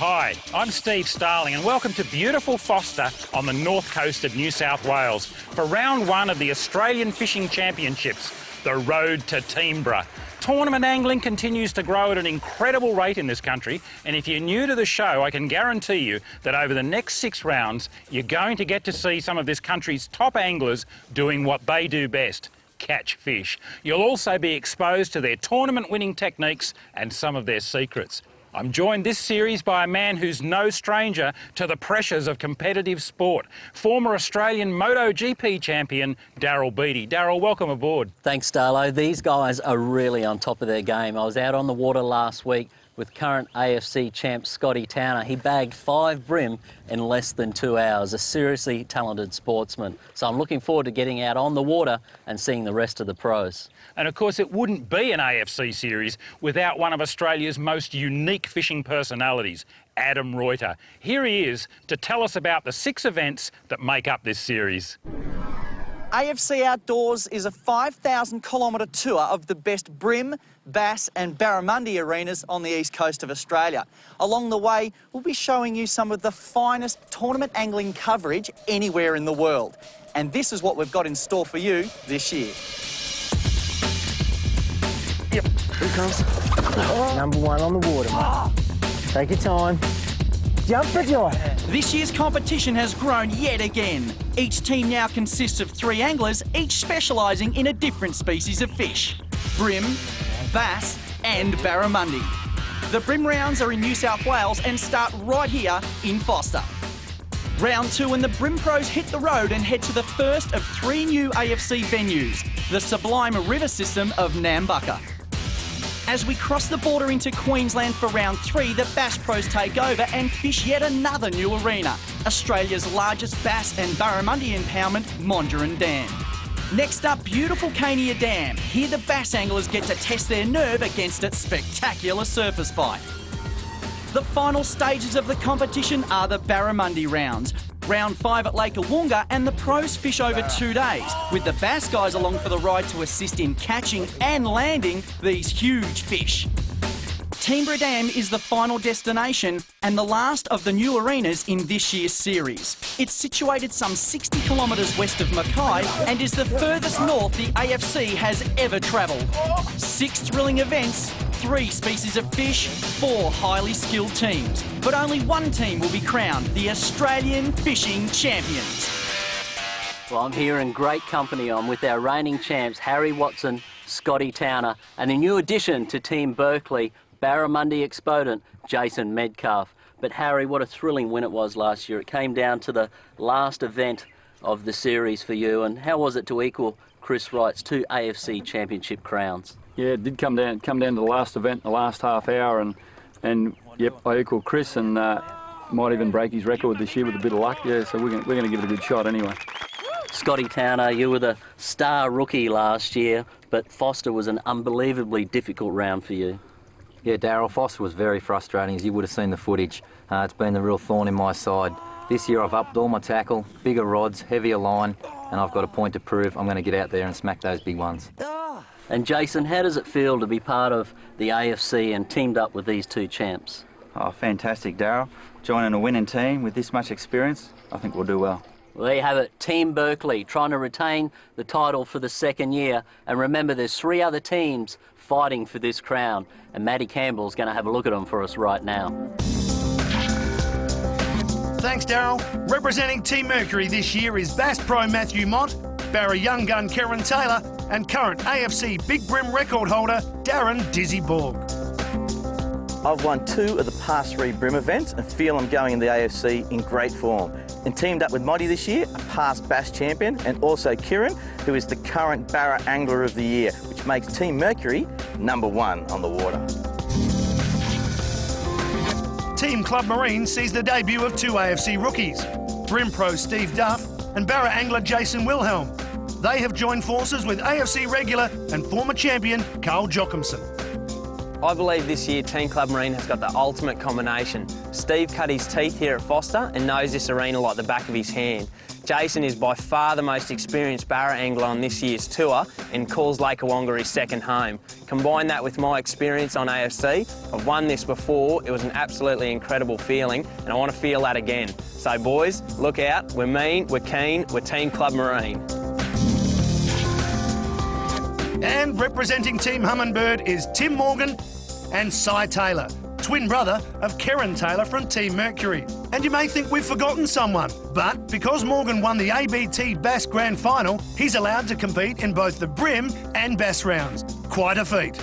Hi, I'm Steve Starling and welcome to beautiful Forster on the north coast of New South Wales for round one of the Australian Fishing Championships, the road to Teamborough. Tournament angling continues to grow at an incredible rate in this country, and if you're new to the show, I can guarantee you that over the next 6 rounds, you're going to get to see some of this country's top anglers doing what they do best: catch fish. You'll also be exposed to their tournament-winning techniques and some of their secrets. I'm joined this series by a man who's no stranger to the pressures of competitive sport. Former Australian MotoGP champion, Darren Beattie. Darren, welcome aboard. Thanks, Darlo. These guys are really on top of their game. I was out on the water last week with current AFC champ Scotty Towner. He bagged 5 bream in less than 2 hours, a seriously talented sportsman. So I'm looking forward to getting out on the water and seeing the rest of the pros. And of course, it wouldn't be an AFC series without one of Australia's most unique fishing personalities, Adam Reuter. Here he is to tell us about the 6 events that make up this series. AFC Outdoors is a 5,000-kilometre tour of the best bream, bass and barramundi arenas on the east coast of Australia. Along the way, we'll be showing you some of the finest tournament angling coverage anywhere in the world. And this is what we've got in store for you this year. Yep. Here it comes. Number 1 on the water, mate. Take your time. Jump for joy. This year's competition has grown yet again. Each team now consists of 3 anglers, each specialising in a different species of fish: bream, bass and barramundi. The bream rounds are in New South Wales and start right here in Forster. Round 2 and the bream pros hit the road and head to the first of 3 new AFC venues, the Sublime River system of Nambucca. As we cross the border into Queensland for round 3, the bass pros take over and fish yet another new arena, Australia's largest bass and barramundi impoundment, Mondrian Dam. Next up, beautiful Cania Dam. Here the bass anglers get to test their nerve against its spectacular surface fight. The final stages of the competition are the barramundi rounds. Round 5 at Lake Awunga, and the pros fish over 2 days, with the bass guys along for the ride to assist in catching and landing these huge fish. Teamborough Dam is the final destination and the last of the new arenas in this year's series. It's situated some 60 kilometres west of Mackay and is the furthest north the AFC has ever travelled. 6 thrilling events, 3 species of fish, 4 highly skilled teams. But only one team will be crowned the Australian Fishing Champions. Well, I'm here in great company. I'm with our reigning champs, Harry Watson, Scotty Towner, and a new addition to Team Berkley, barramundi exponent Jason Metcalf. But Harry, what a thrilling win it was last year. It came down to the last event of the series for you, and how was it to equal Chris Wright's 2 AFC championship crowns? Yeah, it did come down to the last event, the last half hour, and yep, I equalled Chris and might even break his record this year with a bit of luck. Yeah, so we're going to give it a good shot anyway. Scotty Towner, you were the star rookie last year, but Forster was an unbelievably difficult round for you. Yeah, Darryl, Forster was very frustrating, as you would have seen the footage. It's been the real thorn in my side. This year I've upped all my tackle, bigger rods, heavier line, and I've got a point to prove. I'm going to get out there and smack those big ones. And Jason, how does it feel to be part of the AFC and teamed up with these 2 champs? Oh, fantastic, Darryl. Joining a winning team with this much experience, I think we'll do well. Well, there you have it, Team Berkley trying to retain the title for the 2nd year. And remember, there's 3 other teams fighting for this crown, and Matty Campbell's going to have a look at them for us right now. Thanks, Darryl. Representing Team Mercury this year is Bass Pro Matthew Mott, Barra Young Gun Karen Taylor, and current AFC Big Bream record holder Darren Dizzy Borg. I've won 2 of the past 3 bream events and feel I'm going in the AFC in great form. And teamed up with Moddy this year, a past bass champion, and also Kieran, who is the current Barra Angler of the Year, which makes Team Mercury number 1 on the water. Team Club Marine sees the debut of 2 AFC rookies, Bream Pro Steve Duff and Barra Angler Jason Wilhelm. They have joined forces with AFC regular and former champion Carl Jochimson. I believe this year Team Club Marine has got the ultimate combination. Steve cut his teeth here at Forster and knows this arena like the back of his hand. Jason is by far the most experienced barra angler on this year's tour and calls Lake Awonga his second home. Combine that with my experience on AFC, I've won this before, it was an absolutely incredible feeling and I want to feel that again. So boys, look out, we're mean, we're keen, we're Team Club Marine. And representing Team Humminbird is Tim Morgan and Cy Taylor, twin brother of Karen Taylor from Team Mercury. And you may think we've forgotten someone, but because Morgan won the ABT Bass Grand Final, he's allowed to compete in both the BREAM and Bass rounds. Quite a feat.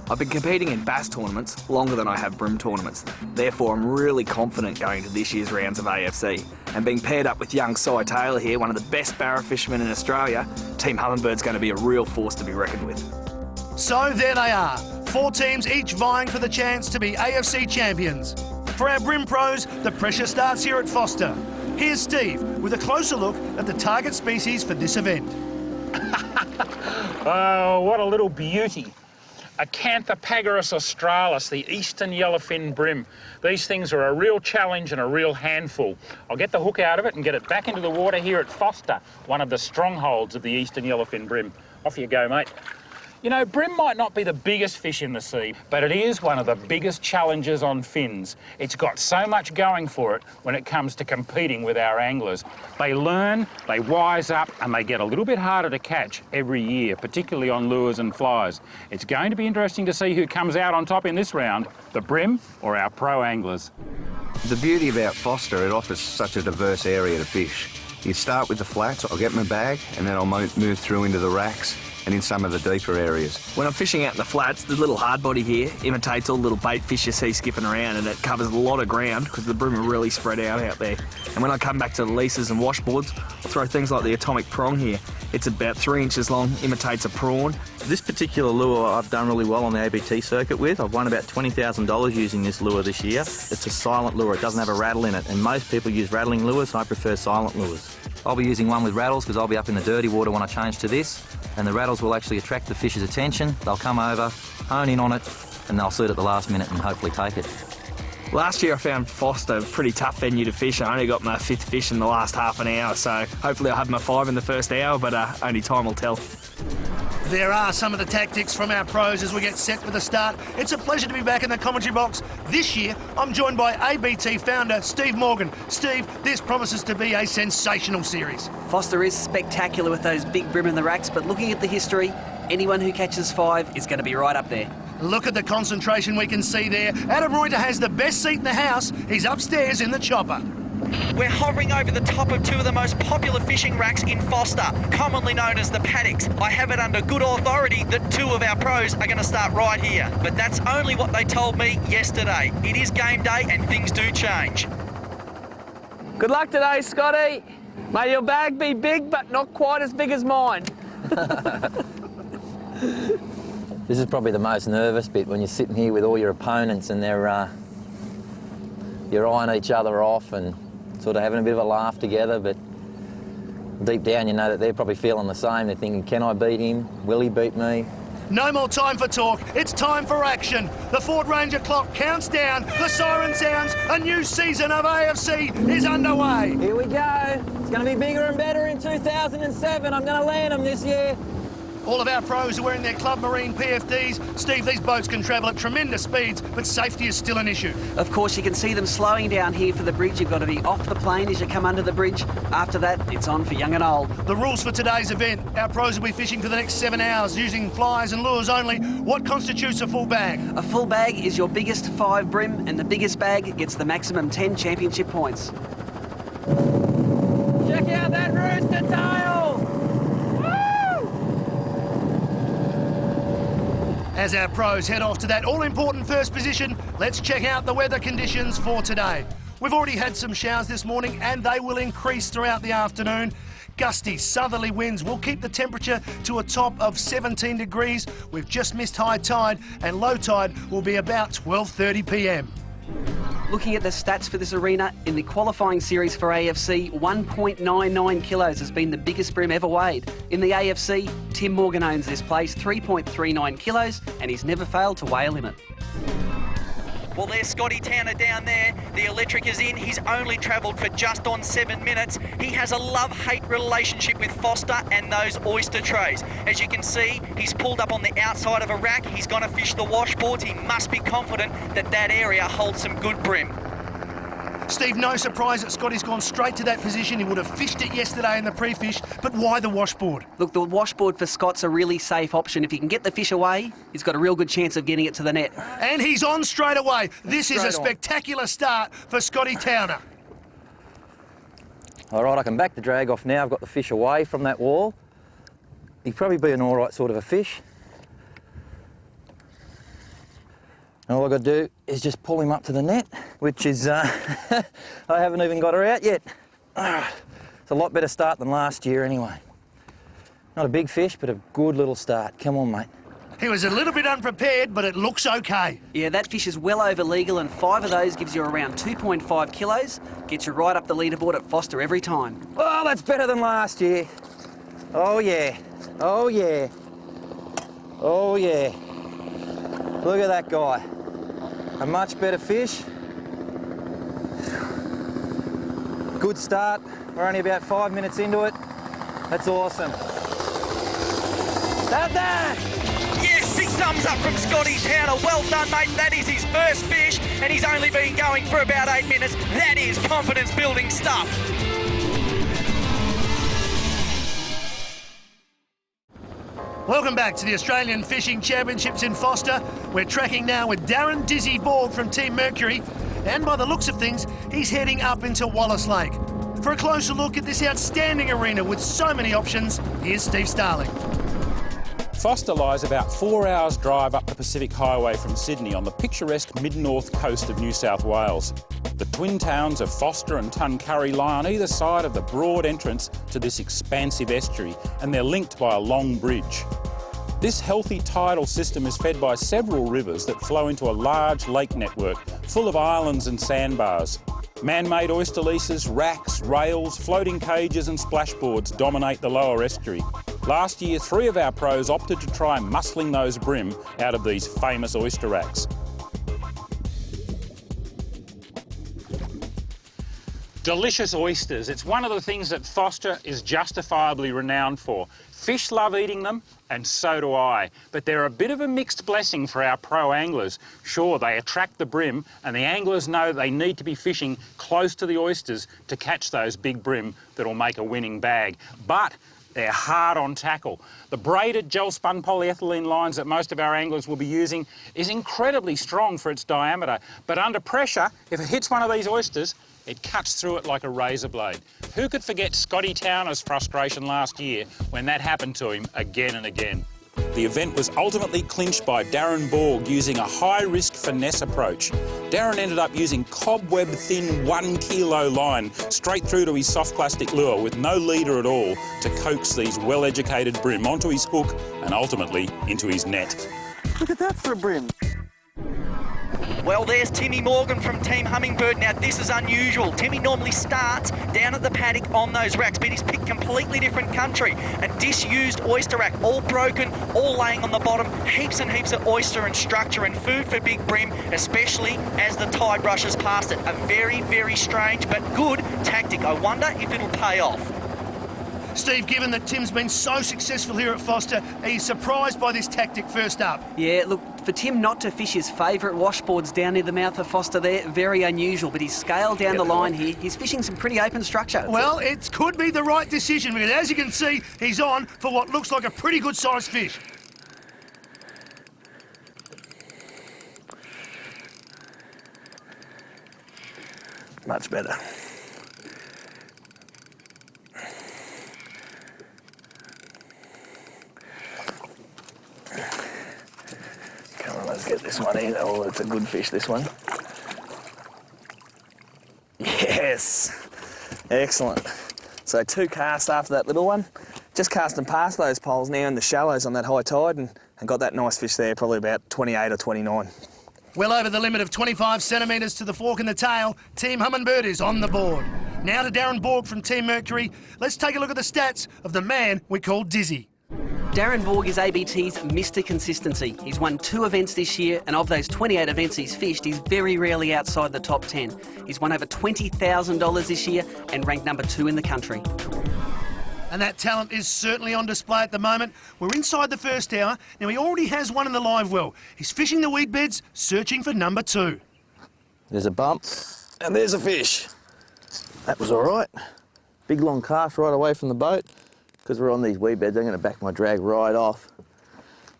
I've been competing in Bass tournaments longer than I have BREAM tournaments. Therefore, I'm really confident going to this year's rounds of AFC. And being paired up with young Cy Taylor here, one of the best barra fishermen in Australia, Team Humminbird's going to be a real force to be reckoned with. So there they are, 4 teams each vying for the chance to be AFC champions. For our BREAM pros, the pressure starts here at Forster. Here's Steve with a closer look at the target species for this event. Oh, what a little beauty. Acanthopagarus australis, the eastern yellowfin bream. These things are a real challenge and a real handful. I'll get the hook out of it and get it back into the water here at Forster, one of the strongholds of the eastern yellowfin bream. Off you go, mate. You know, bream might not be the biggest fish in the sea, but it is one of the biggest challenges on fins. It's got so much going for it when it comes to competing with our anglers. They learn, they wise up, and they get a little bit harder to catch every year, particularly on lures and flies. It's going to be interesting to see who comes out on top in this round, the bream or our pro anglers. The beauty about Forster, it offers such a diverse area to fish. You start with the flats, I'll get my bag, and then I'll move through into the racks and in some of the deeper areas. When I'm fishing out in the flats, the little hard body here imitates all the little bait fish you see skipping around, and it covers a lot of ground because the bream are really spread out there. And when I come back to the leases and washboards, I'll throw things like the atomic prong here. It's about 3 inches long, imitates a prawn. This particular lure I've done really well on the ABT circuit with. I've won about $20,000 using this lure this year. It's a silent lure, it doesn't have a rattle in it, and most people use rattling lures. I prefer silent lures. I'll be using one with rattles because I'll be up in the dirty water when I change to this, and the rattles will actually attract the fish's attention. They'll come over, hone in on it, and they'll suit at the last minute and hopefully take it. Last year I found Forster a pretty tough venue to fish. I only got my 5th fish in the last half an hour, so hopefully I'll have my 5 in the first hour, but only time will tell. There are some of the tactics from our pros as we get set for the start. It's a pleasure to be back in the commentary box. This year, I'm joined by ABT founder Steve Morgan. Steve, this promises to be a sensational series. Forster is spectacular with those big bream in the racks, but looking at the history, anyone who catches 5 is going to be right up there. Look at the concentration we can see there. Adam Reuter has the best seat in the house. He's upstairs in the chopper. We're hovering over the top of 2 of the most popular fishing racks in Forster, commonly known as the paddocks. I have it under good authority that 2 of our pros are going to start right here, but that's only what they told me yesterday. It is game day and things do change. Good luck today, Scotty. May your bag be big, but not quite as big as mine. This is probably the most nervous bit when you're sitting here with all your opponents and you're eyeing each other off and sort of having a bit of a laugh together, but deep down you know that they're probably feeling the same. They're thinking, can I beat him? Will he beat me? No more time for talk. It's time for action. The Ford Ranger clock counts down. The siren sounds. A new season of AFC is underway. Here we go. It's going to be bigger and better in 2007. I'm going to land them this year. All of our pros are wearing their Club Marine PFDs. Steve, these boats can travel at tremendous speeds, but safety is still an issue. Of course, you can see them slowing down here for the bridge. You've got to be off the plane as you come under the bridge. After that, it's on for young and old. The rules for today's event. Our pros will be fishing for the next 7 hours using flies and lures only. What constitutes a full bag? A full bag is your biggest 5 bream, and the biggest bag gets the maximum 10 championship points. Check out that rooster tail! As our pros head off to that all-important first position, let's check out the weather conditions for today. We've already had some showers this morning and they will increase throughout the afternoon. Gusty southerly winds will keep the temperature to a top of 17 degrees. We've just missed high tide and low tide will be about 12:30 p.m. Looking at the stats for this arena, in the qualifying series for AFC, 1.99 kilos has been the biggest bream ever weighed. In the AFC, Tim Morgan owns this place, 3.39 kilos, and he's never failed to weigh a limit. Well, there's Scotty Towner down there. The electric is in. He's only travelled for just on 7 minutes. He has a love-hate relationship with Forster and those oyster trays. As you can see, he's pulled up on the outside of a rack. He's going to fish the washboards. He must be confident that that area holds some good bream. Steve, no surprise that Scotty's gone straight to that position. He would have fished it yesterday in the pre-fish, but why the washboard? Look, the washboard for Scott's a really safe option. If he can get the fish away, he's got a real good chance of getting it to the net. And he's on straight away. This is a spectacular start for Scotty Towner. All right, I can back the drag off now. I've got the fish away from that wall. He'd probably be an all right sort of a fish. And all I've got to do is just pull him up to the net, which is, I haven't even got her out yet. It's a lot better start than last year anyway. Not a big fish, but a good little start. Come on, mate. He was a little bit unprepared, but it looks okay. Yeah, that fish is well over legal, and 5 of those gives you around 2.5 kilos. Gets you right up the leaderboard at Forster every time. Oh, that's better than last year. Oh, yeah. Oh, yeah. Oh, yeah. Look at that guy. A much better fish. Good start. We're only about 5 minutes into it. That's awesome. Have that! Yes, big thumbs up from Scotty Towner. Well done, mate. That is his first fish, and he's only been going for about 8 minutes. That is confidence-building stuff. Welcome back to the Australian Fishing Championships in Forster. We're tracking now with Darren "Dizzy" Borg from Team Mercury, and by the looks of things, he's heading up into Wallace Lake. For a closer look at this outstanding arena with so many options, here's Steve Starling. Forster lies about 4 hours' drive up the Pacific Highway from Sydney on the picturesque mid-north coast of New South Wales. The twin towns of Forster and Tuncurry lie on either side of the broad entrance to this expansive estuary, and they're linked by a long bridge. This healthy tidal system is fed by several rivers that flow into a large lake network full of islands and sandbars. Man-made oyster leases, racks, rails, floating cages and splashboards dominate the lower estuary. Last year, 3 of our pros opted to try muscling those bream out of these famous oyster racks. Delicious oysters. It's one of the things that Forster is justifiably renowned for. Fish love eating them, and so do I. But they're a bit of a mixed blessing for our pro anglers. Sure, they attract the bream, and the anglers know they need to be fishing close to the oysters to catch those big bream that'll make a winning bag. But they're hard on tackle. The braided gel-spun polyethylene lines that most of our anglers will be using is incredibly strong for its diameter, but under pressure, if it hits one of these oysters, it cuts through it like a razor blade. Who could forget Scotty Towner's frustration last year when that happened to him again and again? The event was ultimately clinched by Darren Borg using a high-risk finesse approach. Darren ended up using cobweb-thin 1 kilo line straight through to his soft plastic lure with no leader at all to coax these well-educated bream onto his hook and ultimately into his net. Look at that for a bream. Well, there's Timmy Morgan from Team Humminbird. Now, this is unusual. Timmy normally starts down at the paddock on those racks, but he's picked completely different country. A disused oyster rack, all broken, all laying on the bottom. Heaps and heaps of oyster and structure and food for big bream, especially as the tide rushes past it. A very, very strange but good tactic. I wonder if it'll pay off. Steve, given that Tim's been so successful here at Forster, are you surprised by this tactic first up? Yeah, look, for Tim not to fish his favourite washboards down near the mouth of Forster there, very unusual, but he's scaled down the line here. He's fishing some pretty open structure. Well, it could be the right decision, because as you can see, he's on for what looks like a pretty good sized fish. Much better. Come on, let's get this one in. Oh, it's a good fish, this one. Yes! Excellent. So 2 casts after that little one. Just casting past those poles now in the shallows on that high tide and got that nice fish there, probably about 28 or 29. Well over the limit of 25 centimetres to the fork in the tail, Team Humminbird is on the board. Now to Darren Borg from Team Mercury. Let's take a look at the stats of the man we call Dizzy. Darren Borg is ABT's Mr. Consistency. He's won 2 events this year, and of those 28 events he's fished, he's very rarely outside the top 10. He's won over $20,000 this year and ranked number 2 in the country. And that talent is certainly on display at the moment. We're inside the first hour. Now, he already has one in the live well. He's fishing the weed beds, searching for number 2. There's a bump, and there's a fish. That was all right. Big long cast right away from the boat. Because we're on these weed beds, I'm going to back my drag right off.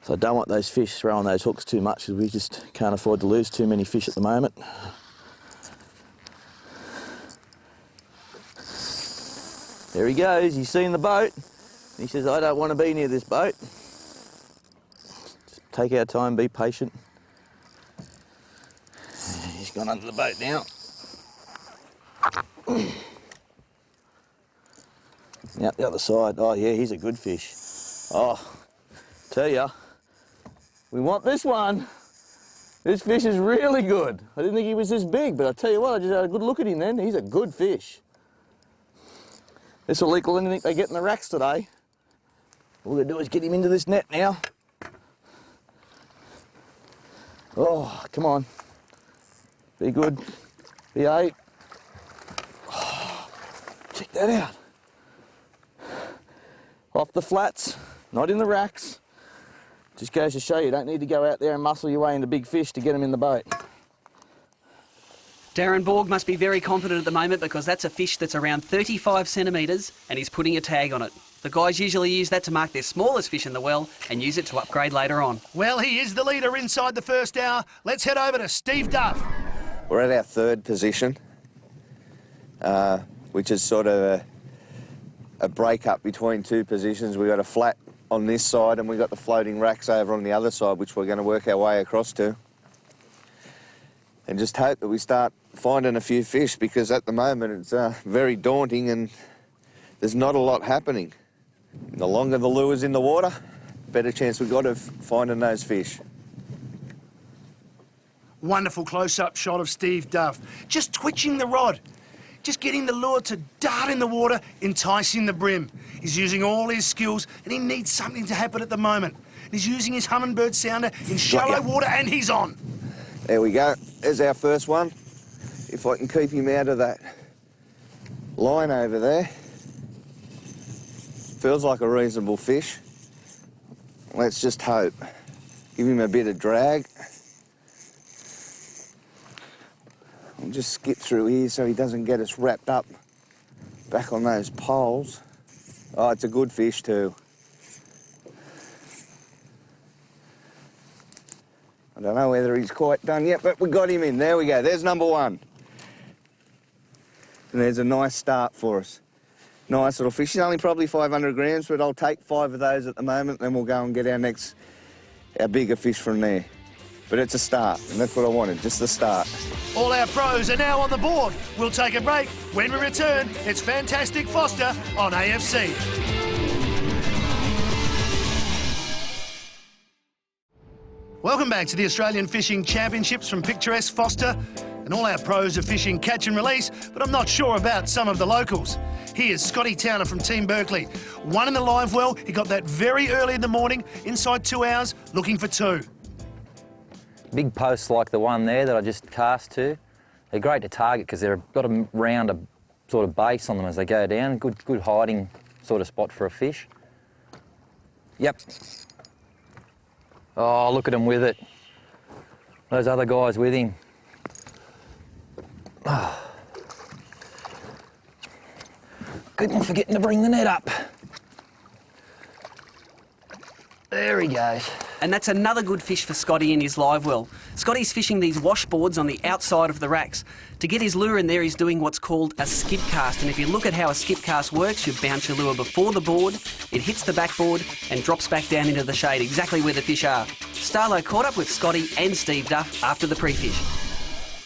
So I don't want those fish throwing those hooks too much, because we just can't afford to lose too many fish at the moment. There he goes, he's seen the boat. He says, I don't want to be near this boat. Just take our time, be patient. He's gone under the boat now. Out the other side. Oh yeah, he's a good fish. Oh, tell ya, we want this one. This fish is really good. I didn't think he was this big, but I tell you what, I just had a good look at him then. He's a good fish. This will equal anything they get in the racks today. All we're going to do is get him into this net now. Oh, come on. Be good. Be 8. Oh, check that out. Off the flats, not in the racks. Just goes to show you don't need to go out there and muscle your way into big fish to get them in the boat. Darren Borg must be very confident at the moment, because that's a fish that's around 35 centimetres and he's putting a tag on it. The guys usually use that to mark their smallest fish in the well and use it to upgrade later on. Well, he is the leader inside the first hour. Let's head over to Steve Duff. We're at our 3rd position, which is sort of a break up between 2 positions. We've got a flat on this side and we've got the floating racks over on the other side, which we're going to work our way across to. And just hope that we start finding a few fish, because at the moment it's very daunting and there's not a lot happening. The longer the lure's in the water, better chance we've got of finding those fish. Wonderful close-up shot of Steve Duff. Just twitching the rod. Just getting the lure to dart in the water, enticing the bream. He's using all his skills and he needs something to happen at the moment. He's using his Humminbird sounder in shallow water and he's on. There we go. There's our first one. If I can keep him out of that line over there. Feels like a reasonable fish. Let's just hope. Give him a bit of drag. I'll just skip through here so he doesn't get us wrapped up back on those poles. Oh, it's a good fish too. I don't know whether he's quite done yet, but we got him in. There we go. There's number 1. And there's a nice start for us. Nice little fish. He's only probably 500 grams, but I'll take 5 of those at the moment, then we'll go and get our bigger fish from there. But it's a start, and that's what I wanted, just the start. All our pros are now on the board. We'll take a break. When we return, it's Fantastic Forster on AFC. Welcome back to the Australian Fishing Championships from picturesque Forster. And all our pros are fishing catch and release, but I'm not sure about some of the locals. Here's Scotty Towner from Team Berkley. 1 in the live well. He got that very early in the morning, inside 2 hours, looking for 2. Big posts like the one there that I just cast to, they're great to target because they've got a rounder sort of base on them as they go down. Good hiding sort of spot for a fish. Yep. Oh, look at him with it. Those other guys with him. Oh. Keep on forgetting to bring the net up. There he goes. And that's another good fish for Scotty in his live well. Scotty's fishing these washboards on the outside of the racks. To get his lure in there, he's doing what's called a skip cast. And if you look at how a skip cast works, you bounce your lure before the board, it hits the backboard and drops back down into the shade, exactly where the fish are. Starlo caught up with Scotty and Steve Duff after the pre-fish.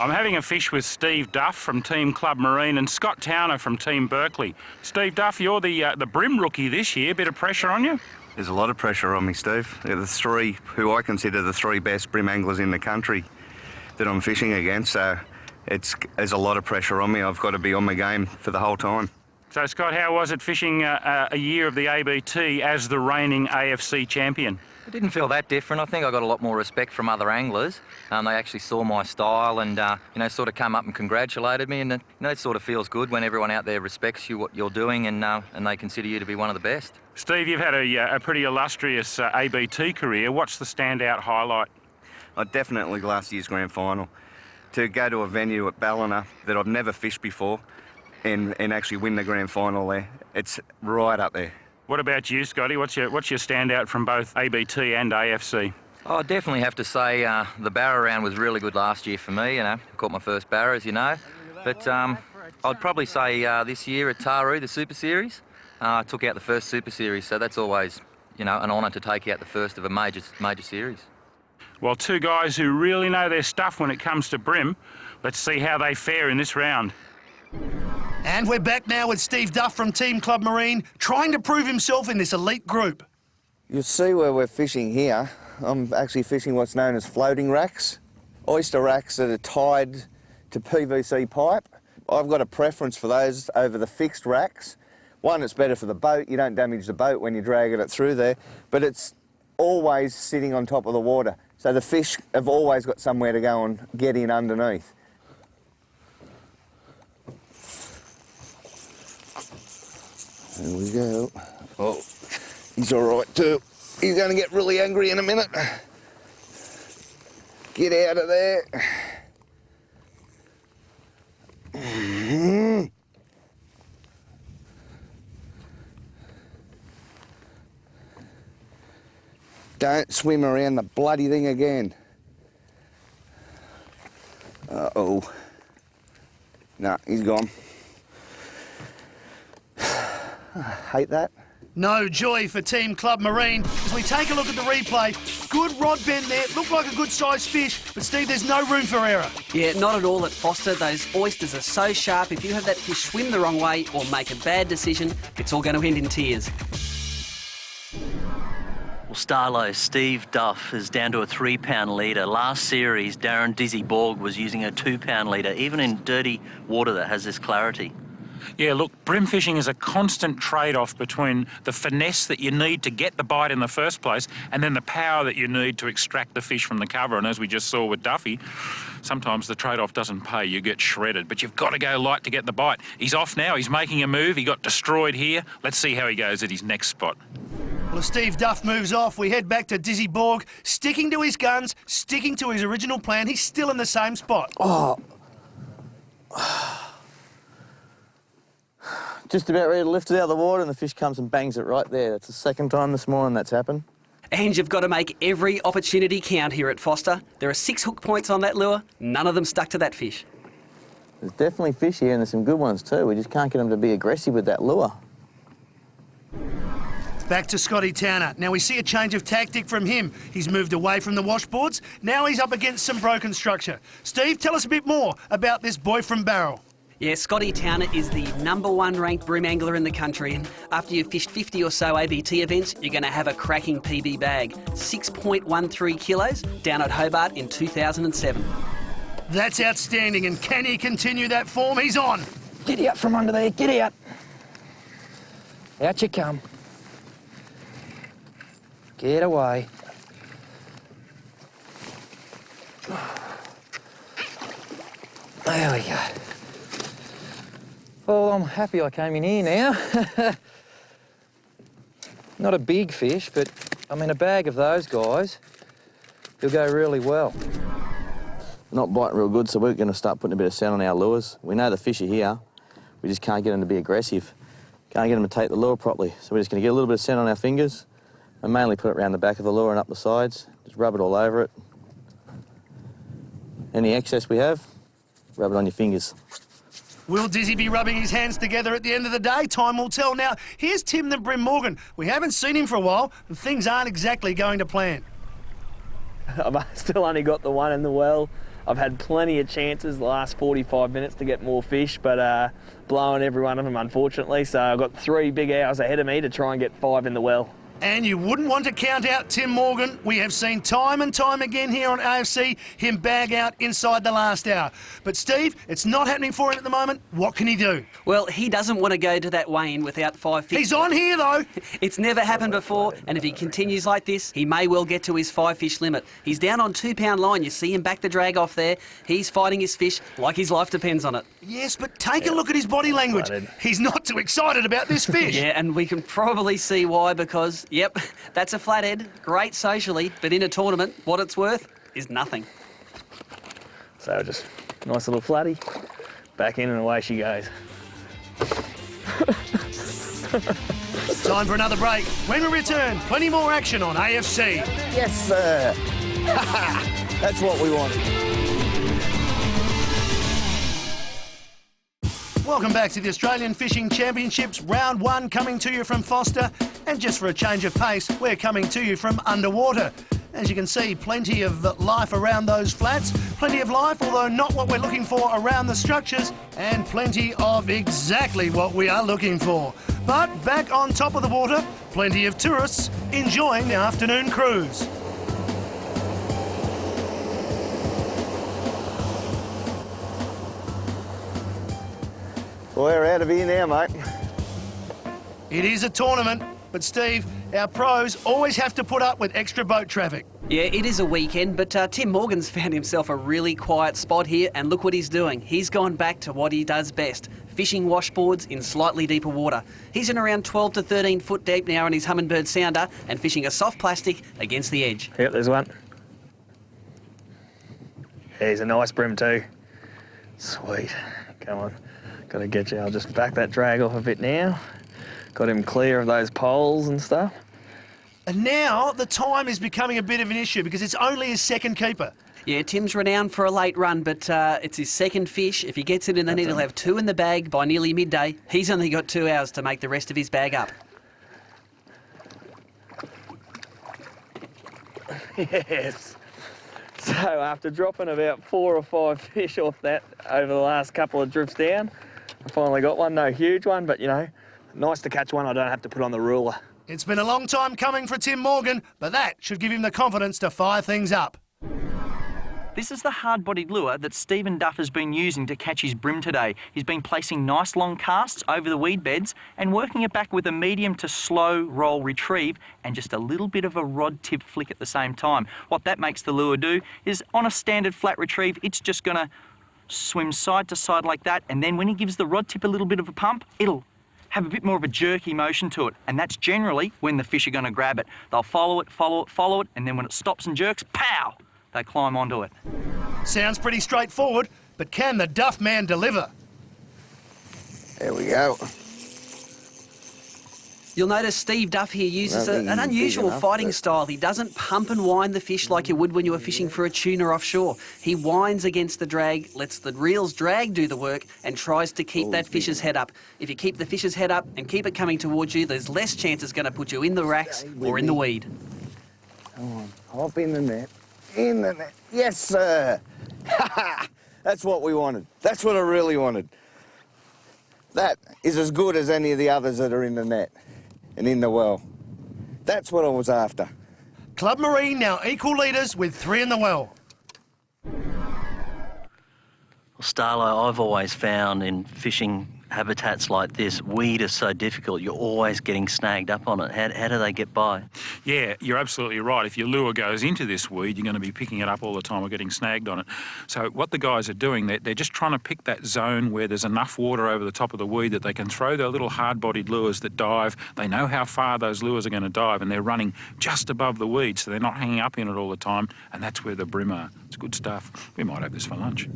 I'm having a fish with Steve Duff from Team Club Marine and Scott Towner from Team Berkley. Steve Duff, you're the BREAM rookie this year. Bit of pressure on you? There's a lot of pressure on me, Steve. They're the 3 who I consider the 3 best bream anglers in the country that I'm fishing against, so there's a lot of pressure on me. I've got to be on my game for the whole time. So, Scott, how was it fishing a year of the ABT as the reigning AFC champion? It didn't feel that different. I think I got a lot more respect from other anglers. They actually saw my style and, you know, sort of come up and congratulated me. And, you know, it sort of feels good when everyone out there respects you, what you're doing, and they consider you to be one of the best. Steve, you've had a pretty illustrious ABT career. What's the standout highlight? Definitely last year's grand final. To go to a venue at Ballina that I've never fished before and actually win the grand final there, it's right up there. What about you, Scotty? What's your standout from both ABT and AFC? I definitely have to say the barra round was really good last year for me. You know, I caught my first barra, as you know. But I'd probably say this year at Taru, the Super Series, I took out the first Super Series, so that's always, you know, an honour to take out the first of a major series. Well, two guys who really know their stuff when it comes to BREAM. Let's see how they fare in this round. And we're back now with Steve Duff from Team Club Marine, trying to prove himself in this elite group. You'll see where we're fishing here. I'm actually fishing what's known as floating racks, oyster racks that are tied to PVC pipe. I've got a preference for those over the fixed racks. One, it's better for the boat. You don't damage the boat when you're dragging it through there, but it's always sitting on top of the water. So the fish have always got somewhere to go and get in underneath. There we go. Oh, he's all right too. He's going to get really angry in a minute. Get out of there. Don't swim around the bloody thing again. Uh-oh. Nah, he's gone. I hate that. No joy for Team Club Marine. As we take a look at the replay, good rod bend there, looked like a good sized fish, but Steve, there's no room for error. Yeah, not at all at Forster. Those oysters are so sharp, if you have that fish swim the wrong way or make a bad decision, it's all going to end in tears. Well, Starlow, Steve Duff is down to a 3-pound leader. Last series, Darren Dizzy Borg was using a 2-pound leader, even in dirty water that has this clarity. Yeah, look, bream fishing is a constant trade-off between the finesse that you need to get the bite in the first place and then the power that you need to extract the fish from the cover. And as we just saw with Duffy, sometimes the trade-off doesn't pay. You get shredded, but you've got to go light to get the bite. He's off now. He's making a move. He got destroyed here. Let's see how he goes at his next spot. Well, as Steve Duff moves off, we head back to Dizzy Borg, sticking to his guns, sticking to his original plan. He's still in the same spot. Oh. Just about ready to lift it out of the water and the fish comes and bangs it right there. That's the second time this morning that's happened. And you've got to make every opportunity count here at Forster. There are 6 hook points on that lure. None of them stuck to that fish. There's definitely fish here and there's some good ones too. We just can't get them to be aggressive with that lure. Back to Scotty Towner. Now we see a change of tactic from him. He's moved away from the washboards. Now he's up against some broken structure. Steve, tell us a bit more about this boy from Barrel. Yeah, Scotty Towner is the #1 ranked bream angler in the country, and after you've fished 50 or so ABT events, you're going to have a cracking PB bag. 6.13 kilos down at Hobart in 2007. That's outstanding, and can he continue that form? He's on. Get out from under there, get out. Out you come. Get away. There we go. Well, I'm happy I came in here now. Not a big fish, but I mean, a bag of those guys, will go really well. Not biting real good, so we're going to start putting a bit of scent on our lures. We know the fish are here. We just can't get them to be aggressive. Can't get them to take the lure properly. So we're just going to get a little bit of scent on our fingers and mainly put it around the back of the lure and up the sides. Just rub it all over it. Any excess we have, rub it on your fingers. Will Dizzy be rubbing his hands together at the end of the day? Time will tell. Now, here's Tim the Bream Morgan. We haven't seen him for a while, and things aren't exactly going to plan. I've still only got the one in the well. I've had plenty of chances the last 45 minutes to get more fish, but blowing every one of them, unfortunately. So I've got 3 big hours ahead of me to try and get 5 in the well. And you wouldn't want to count out Tim Morgan. We have seen time and time again here on AFC him bag out inside the last hour. But Steve, it's not happening for him at the moment. What can he do? Well, he doesn't want to go to that weigh-in without 5 fish. He's on here though. It's never happened before, and if he continues like this, he may well get to his 5 fish limit. He's down on 2 pound line. You see him back the drag off there. He's fighting his fish like his life depends on it. Yes, but take a look at his body language. He's not too excited about this fish. Yeah, and we can probably see why, because, yep, that's a flathead. Great socially, but in a tournament, what it's worth is nothing. So just nice little flatty, back in and away she goes. Time for another break. When we return, plenty more action on AFC. Yes, sir. That's what we wanted. Welcome back to the Australian Fishing Championships, round 1 coming to you from Forster. And just for a change of pace, we're coming to you from underwater. As you can see, plenty of life around those flats, plenty of life, although not what we're looking for around the structures, and plenty of exactly what we are looking for. But back on top of the water, plenty of tourists enjoying the afternoon cruise. We're out of here now, mate. It is a tournament, but Steve, our pros always have to put up with extra boat traffic. Yeah, it is a weekend, but Tim Morgan's found himself a really quiet spot here, and look what he's doing. He's gone back to what he does best, fishing washboards in slightly deeper water. He's in around 12 to 13 foot deep now in his Humminbird sounder and fishing a soft plastic against the edge. Yep, there's one. Yeah, he's a nice brim too. Sweet. Come on. Got to get you. I'll just back that drag off a bit now. Got him clear of those poles and stuff. And now the time is becoming a bit of an issue because it's only his second keeper. Yeah, Tim's renowned for a late run, but it's his second fish. If he gets it in the net, he'll have 2 in the bag by nearly midday. He's only got 2 hours to make the rest of his bag up. Yes. So after dropping about 4 or 5 fish off that over the last couple of drifts down, I finally got one. No huge one, but you know, nice to catch one I don't have to put on the ruler. It's been a long time coming for Tim Morgan, but that should give him the confidence to fire things up. This is the hard-bodied lure that Stephen Duff has been using to catch his brim today. He's been placing nice long casts over the weed beds and working it back with a medium to slow roll retrieve and just a little bit of a rod tip flick at the same time. What that makes the lure do is on a standard flat retrieve, it's just going to swim side to side like that, and then when he gives the rod tip a little bit of a pump, it'll have a bit more of a jerky motion to it, and that's generally when the fish are going to grab it. They'll follow it, follow it, follow it, and then when it stops and jerks, pow! They climb onto it. Sounds pretty straightforward, but can the Duff man deliver? There we go. You'll notice Steve Duff here uses an unusual fighting style. He doesn't pump and wind the fish like you would when you were fishing for a tuna offshore. He winds against the drag, lets the reel's drag do the work, and tries to keep that fish's head up. If you keep the fish's head up and keep it coming towards you, there's less chance it's going to put you in the racks or in the weed. Come on, hop in the net. In the net. Yes, sir. That's what we wanted. That's what I really wanted. That is as good as any of the others that are in the net and in the well. That's what I was after. Club Marine now equal leaders with 3 in the well. Well, Starlo, I've always found in fishing habitats like this, weed is so difficult. You're always getting snagged up on it. How do they get by? Yeah, you're absolutely right. If your lure goes into this weed, you're going to be picking it up all the time or getting snagged on it. So what the guys are doing, they're just trying to pick that zone where there's enough water over the top of the weed that they can throw their little hard-bodied lures that dive. They know how far those lures are going to dive, and they're running just above the weed, so they're not hanging up in it all the time, and that's where the brim are. It's good stuff. We might have this for lunch.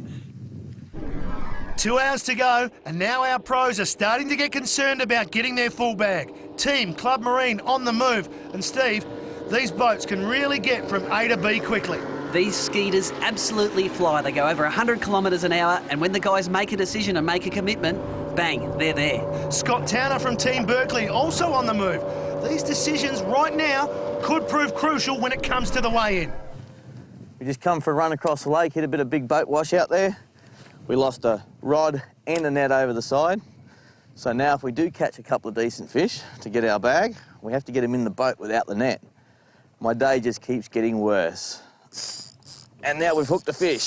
2 hours to go, and now our pros are starting to get concerned about getting their full bag. Team Club Marine on the move. And Steve, these boats can really get from A to B quickly. These skeeters absolutely fly. They go over 100 kilometres an hour, and when the guys make a decision and make a commitment, bang, they're there. Scott Towner from Team Berkley also on the move. These decisions right now could prove crucial when it comes to the weigh-in. We just come for a run across the lake, hit a bit of big boat wash out there. We lost a rod and a net over the side. So now if we do catch a couple of decent fish to get our bag, we have to get them in the boat without the net. My day just keeps getting worse. And now we've hooked a fish.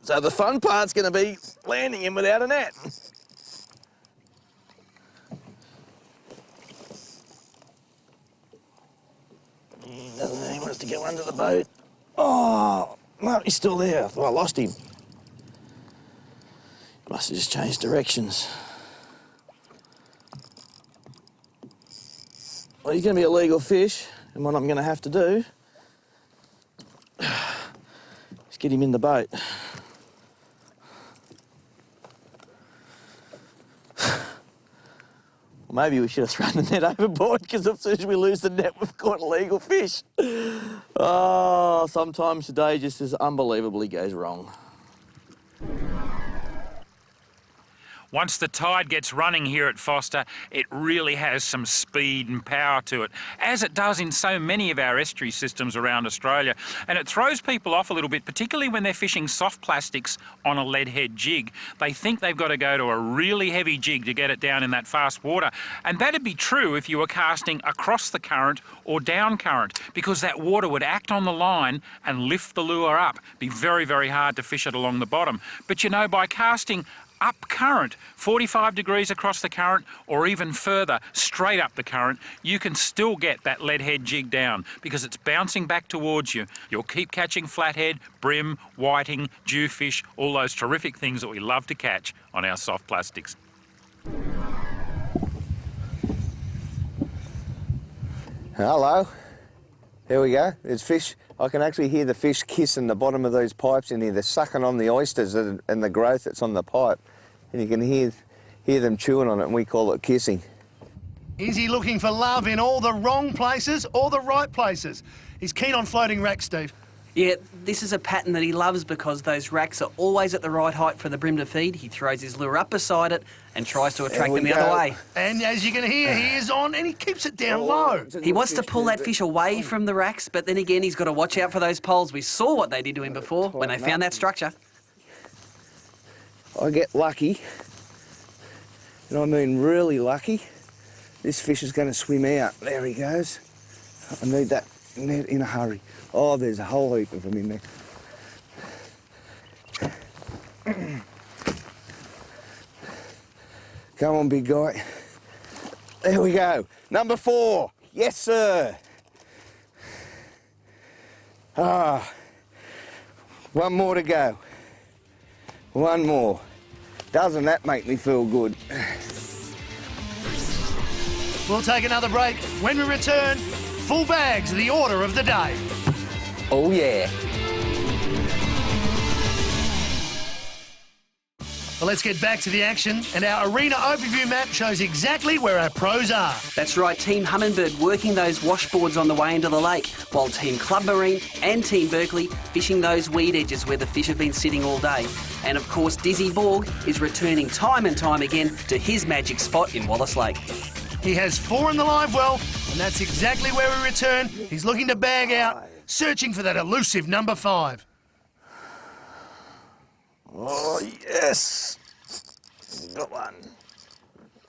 So the fun part's going to be landing him without a net. He wants to go under the boat. Oh, no, he's still there. Oh, I lost him. Must have just changed directions. Well, he's going to be a legal fish, and what I'm going to have to do is get him in the boat. Well, maybe we should have thrown the net overboard, because as soon as we lose the net, we've caught a legal fish. Oh, sometimes the day just as unbelievably goes wrong. Once the tide gets running here at Forster, it really has some speed and power to it, as it does in so many of our estuary systems around Australia. And it throws people off a little bit, particularly when they're fishing soft plastics on a lead head jig. They think they've got to go to a really heavy jig to get it down in that fast water. And that'd be true if you were casting across the current or down current, because that water would act on the line and lift the lure up. Be very, very hard to fish it along the bottom. But you know, by casting up current, 45 degrees across the current, or even further, straight up the current, you can still get that lead head jig down, because it's bouncing back towards you. You'll keep catching flathead, bream, whiting, jewfish, all those terrific things that we love to catch on our soft plastics. Hello. There we go. There's fish. I can actually hear the fish kissing the bottom of those pipes in here. They're sucking on the oysters and the growth that's on the pipe. And you can hear them chewing on it, and we call it kissing. Is he looking for love in all the wrong places or the right places? He's keen on floating racks, Steve. Yeah, this is a pattern that he loves, because those racks are always at the right height for the bream to feed. He throws his lure up beside it and tries to attract them the other way. And as you can hear, he is on and he keeps it down low. He wants to pull that fish away from the racks, but then again, he's got to watch out for those poles. We saw what they did to him before when they found that structure. I get lucky, and I mean really lucky. This fish is going to swim out. There he goes. I need that net in a hurry. Oh, there's a whole heap of them in there. Come on, big guy. There we go. Number 4. Yes, sir. Ah, one more to go. One more. Doesn't that make me feel good? We'll take another break. When we return, full bags are the order of the day. Oh, yeah. Well, let's get back to the action, and our arena overview map shows exactly where our pros are. That's right, Team Humminbird working those washboards on the way into the lake, while Team Club Marine and Team Berkley fishing those weed edges where the fish have been sitting all day. And of course, Dizzy Borg is returning time and time again to his magic spot in Wallace Lake. He has 4 in the live well, and that's exactly where we return. He's looking to bag out, searching for that elusive number 5. Oh, yes! We got one.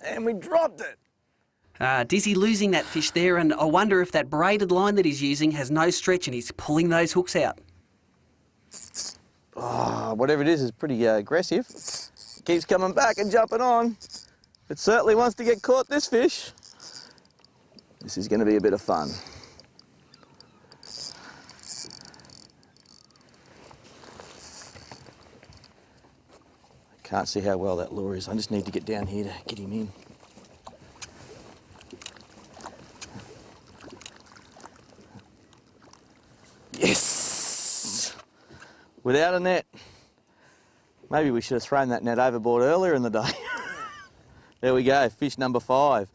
And we dropped it. Dizzy losing that fish there, and I wonder if that braided line that he's using has no stretch and he's pulling those hooks out. Oh, whatever it is pretty aggressive. Keeps coming back and jumping on. It certainly wants to get caught, this fish. This is going to be a bit of fun. Can't see how well that lure is. I just need to get down here to get him in. Yes! Without a net. Maybe we should have thrown that net overboard earlier in the day. There we go, fish number 5.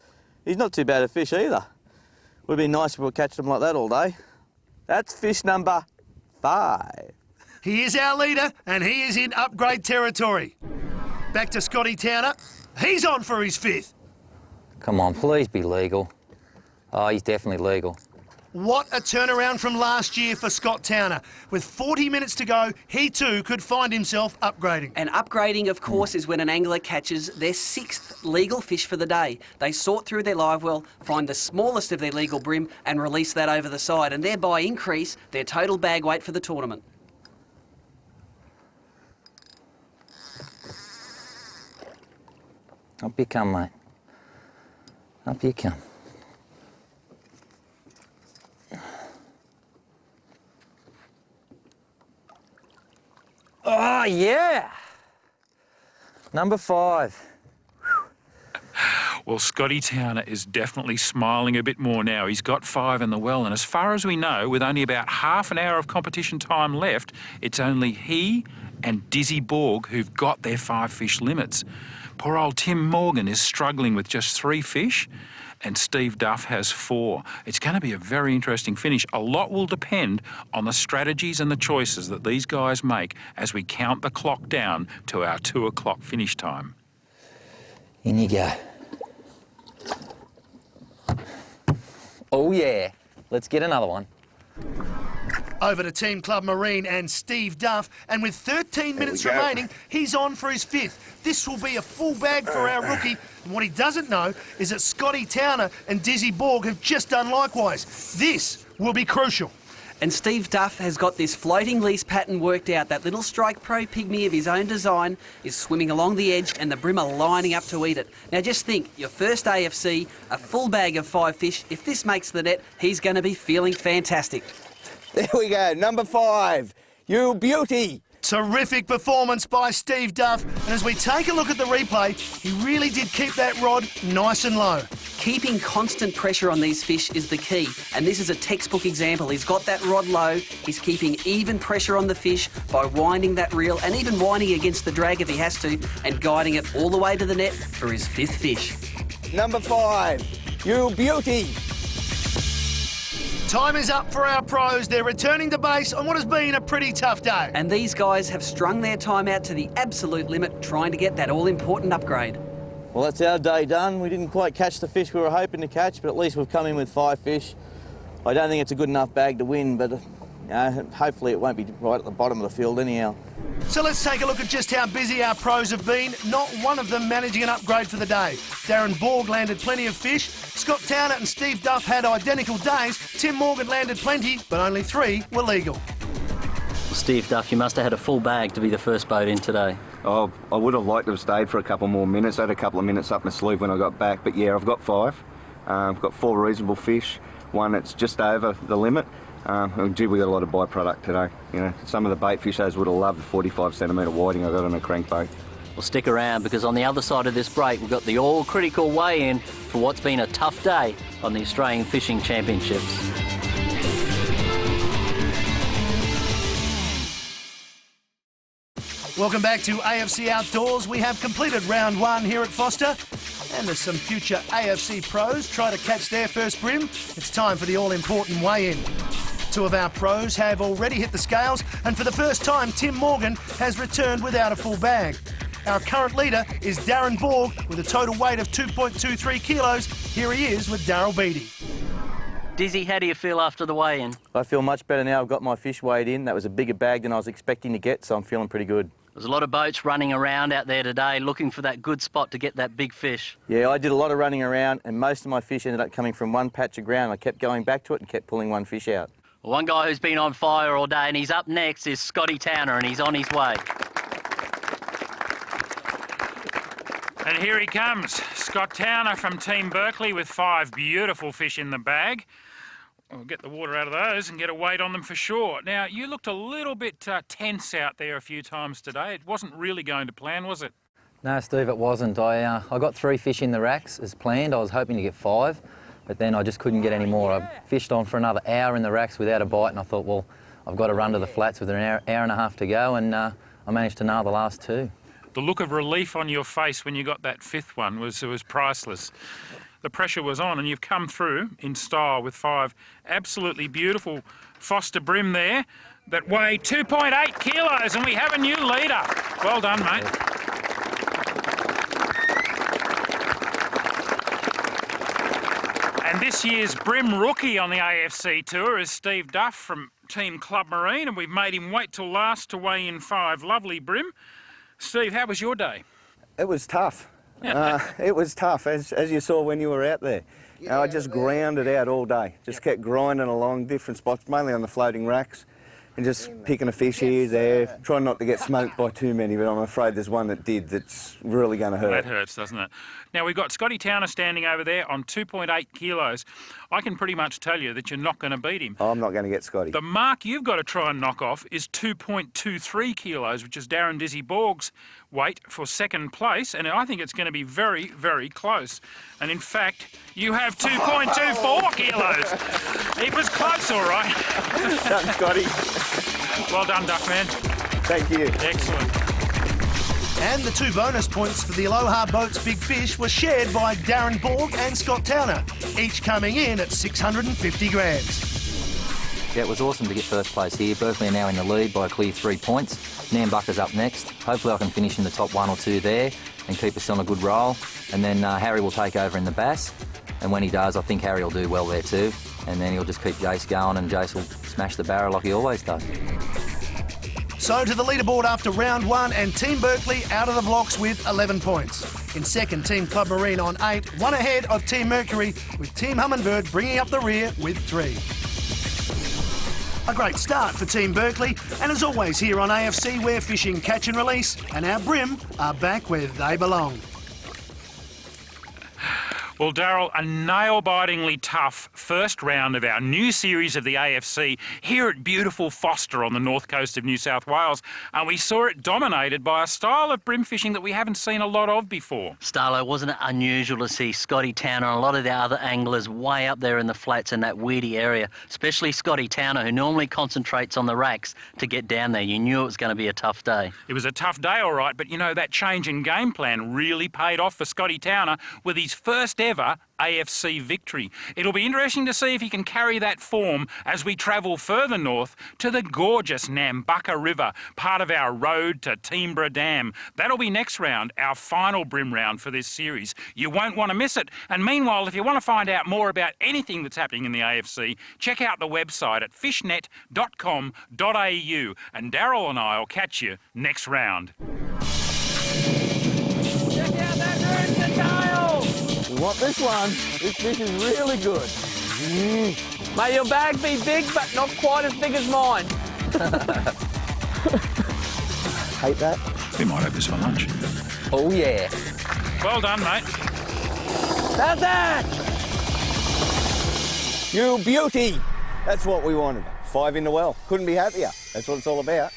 He's not too bad a fish either. Would be nice if we were catching them like that all day. That's fish number 5. He is our leader, and he is in upgrade territory. Back to Scotty Towner. He's on for his 5th. Come on, please be legal. Oh, he's definitely legal. What a turnaround from last year for Scott Towner. With 40 minutes to go, he too could find himself upgrading. And upgrading, of course, is when an angler catches their 6th legal fish for the day. They sort through their live well, find the smallest of their legal bream and release that over the side, and thereby increase their total bag weight for the tournament. Up you come, mate. Up you come. Oh, yeah! Number 5. Well, Scotty Towner is definitely smiling a bit more now. He's got 5 in the well, and as far as we know, with only about half an hour of competition time left, it's only he and Dizzy Borg who've got their 5 fish limits. Poor old Tim Morgan is struggling with just 3 fish, and Steve Duff has 4. It's going to be a very interesting finish. A lot will depend on the strategies and the choices that these guys make as we count the clock down to our 2 o'clock finish time. In you go. Oh, yeah. Let's get another one. Over to Team Club Marine and Steve Duff, and with 13 minutes remaining, he's on for his 5th. This will be a full bag for our rookie, and what he doesn't know is that Scotty Towner and Dizzy Borg have just done likewise. This will be crucial. And Steve Duff has got this floating lease pattern worked out. That little Strike Pro pygmy of his own design is swimming along the edge and the bream are lining up to eat it. Now just think, your first AFC, a full bag of 5 fish. If this makes the net, he's going to be feeling fantastic. There we go, number 5. You beauty. Terrific performance by Steve Duff, and as we take a look at the replay, he really did keep that rod nice and low. Keeping constant pressure on these fish is the key, and this is a textbook example. He's got that rod low, he's keeping even pressure on the fish by winding that reel and even winding against the drag if he has to, and guiding it all the way to the net for his 5th fish. Number 5, you beauty. Time is up for our pros. They're returning to base on what has been a pretty tough day. And these guys have strung their time out to the absolute limit, trying to get that all-important upgrade. Well, that's our day done. We didn't quite catch the fish we were hoping to catch, but at least we've come in with 5 fish. I don't think it's a good enough bag to win, but hopefully it won't be right at the bottom of the field anyhow. So let's take a look at just how busy our pros have been. Not one of them managing an upgrade for the day. Darren Borg landed plenty of fish. Scott Towner and Steve Duff had identical days. Tim Morgan landed plenty, but only 3 were legal. Steve Duff, you must have had a full bag to be the first boat in today. Oh, I would have liked to have stayed for a couple more minutes. I had a couple of minutes up my sleeve when I got back, but yeah, I've got 5. I've got 4 reasonable fish. One that's just over the limit. Gee, we got a lot of byproduct today. You know, some of the bait fishers would have loved the 45 centimetre whiting I got on a crankbait. Well, stick around, because on the other side of this break, we've got the all-critical weigh-in for what's been a tough day on the Australian Fishing Championships. Welcome back to AFC Outdoors. We have completed round 1 here at Forster, and as some future AFC pros try to catch their first bream, it's time for the all-important weigh-in. 2 of our pros have already hit the scales, and for the first time, Tim Morgan has returned without a full bag. Our current leader is Darren Borg with a total weight of 2.23 kilos. Here he is with Daryl Beattie. Dizzy, how do you feel after the weigh-in? I feel much better now. I've got my fish weighed in. That was a bigger bag than I was expecting to get, so I'm feeling pretty good. There's a lot of boats running around out there today looking for that good spot to get that big fish. Yeah, I did a lot of running around, and most of my fish ended up coming from one patch of ground. I kept going back to it and kept pulling one fish out. Well, one guy who's been on fire all day, and he's up next, is Scotty Towner, and he's on his way. And here he comes, Scott Towner from Team Berkley with 5 beautiful fish in the bag. We'll get the water out of those and get a weight on them for sure. Now, you looked a little bit tense out there a few times today. It wasn't really going to plan, was it? No, Steve, it wasn't. I got 3 fish in the racks as planned. I was hoping to get 5, but then I just couldn't get any more. I fished on for another hour in the racks without a bite, and I thought, well, I've got to run to the flats with an hour and a half to go, and I managed to nail the last 2. The look of relief on your face when you got that 5th one was priceless. The pressure was on, and you've come through in style with 5 absolutely beautiful Forster bream there that weigh 2.8 kilos, and we have a new leader. Well done, mate. And This year's BREAM rookie on the AFC tour is Steve Duff from Team Club Marine, and we've made him wait till last to weigh in 5. Lovely BREAM. Steve, how was your day? It was tough. It was tough, as you saw when you were out there. I just grounded out all day, just kept grinding along different spots, mainly on the floating racks, and just picking a fish here, there, trying not to get smoked by too many, but I'm afraid there's one that did that's really going to hurt. That hurts, doesn't it? Now, we've got Scotty Towner standing over there on 2.8 kilos. I can pretty much tell you that you're not going to beat him. I'm not going to get Scotty. The mark you've got to try and knock off is 2.23 kilos, which is Darren Dizzy Borg's weight for second place, and I think it's going to be very, very close. And in fact, you have 2.24 kilos. It was close, all right. Done, Scotty. Well done, Duffman. Thank you. Excellent. And the 2 bonus points for the Aloha Boats Big Fish were shared by Darren Borg and Scott Towner, each coming in at 650 grams. Yeah, it was awesome to get first place here. Berkley are now in the lead by a clear 3 points. Nambucca's up next. Hopefully I can finish in the top 1 or 2 there and keep us on a good roll. And then Harry will take over in the bass. And when he does, I think Harry will do well there too. And then he'll just keep Jace going, and Jace will smash the barrel like he always does. So to the leaderboard after round 1, and Team Berkley out of the blocks with 11 points. In second, Team Club Marine on 8, 1 ahead of Team Mercury, with Team Humminbird bringing up the rear with 3. A great start for Team Berkley, and as always here on AFC, we're fishing catch and release, and our BREAM are back where they belong. Well, Darryl, a nail-bitingly tough first round of our new series of the AFC here at beautiful Forster on the north coast of New South Wales, and we saw it dominated by a style of bream fishing that we haven't seen a lot of before. Starlo, wasn't it unusual to see Scotty Towner and a lot of the other anglers way up there in the flats in that weedy area, especially Scotty Towner, who normally concentrates on the racks, to get down there? You knew it was going to be a tough day. It was a tough day, all right, but, you know, that change in game plan really paid off for Scotty Towner with his first ever AFC victory. It'll be interesting to see if he can carry that form as we travel further north to the gorgeous Nambucca River, part of our road to Teimbra Dam. That'll be next round, our final BREAM round for this series. You won't want to miss it. And meanwhile, if you want to find out more about anything that's happening in the AFC, check out the website at fishnet.com.au, and Darryl and I will catch you next round. Check out that root to dial! You want this one? This fish is really good. May your bag be big, but not quite as big as mine. Hate that. We might have this for lunch. Oh, yeah. Well done, mate. How's that? You beauty! That's what we wanted. 5 in the well. Couldn't be happier. That's what it's all about.